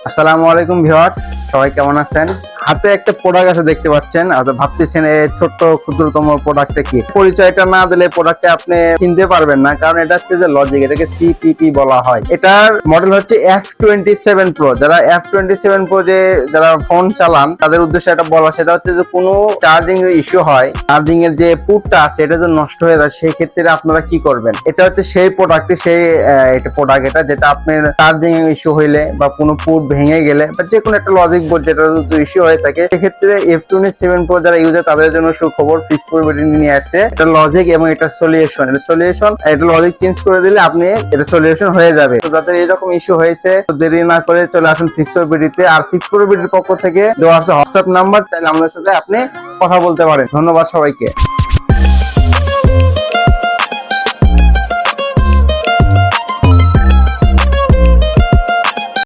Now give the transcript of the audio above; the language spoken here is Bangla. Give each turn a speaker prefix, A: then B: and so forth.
A: আসসালামু আলাইকুম ভিউয়ার্স, সবাই কেমন আছেন? হাতে একটা প্রোডাক্ট আছে দেখতে পাচ্ছেন, ভাবতেছেন এই ছোট্ট ক্ষুদ্রতম প্রোডাক্টটা কি। পরিচয়টা না দিলে প্রোডাক্টটা আপনি চিনতে পারবেন না, কারণ এটা হচ্ছে যে লজিক, এটাকে সিপিপি বলা হয়। এটার মডেল হচ্ছে F27 Pro। যারা F27 Pro যারা ফোন চালান তাদের উদ্দেশ্যে এটা বলা, সেটা হচ্ছে যে কোনো চার্জিং ইস্যু হয়, চার্জিং এর যে পুটটা আছে এটা যদি নষ্ট হয়ে যায়, সেই ক্ষেত্রে আপনারা কি করবেন। এটা হচ্ছে সেই প্রোডাক্টটি, সেই প্রোডাক্ট এটা, যেটা আপনার চার্জিং ইস্যু হইলে বা কোনো পুট ভেঙে গেলে বা যে কোনো একটা লজিক বোর্ড যেটা ইস্যু হয়ে থাকে, সেক্ষেত্রে F27 Pro যারা ইউজার তাদের জন্য সুখবর, ফিক্স করে নিয়ে আসছে এটা লজিক এবং এটা সলিউশন। এটা লজিক চেঞ্জ করে দিলে আপনি এটা সলিউশন হয়ে যাবে। তো যাদের এরকম ইস্যু হয়েছে, তো দেরি না করে চলে আসুন ফিক্স বিডিতে। আর ফিক্স বিডির পক্ষ থেকে দেওয়া আছে হোয়াটসঅ্যাপ নাম্বার, তাহলে আমাদের সাথে আপনি কথা বলতে পারেন। ধন্যবাদ সবাইকে।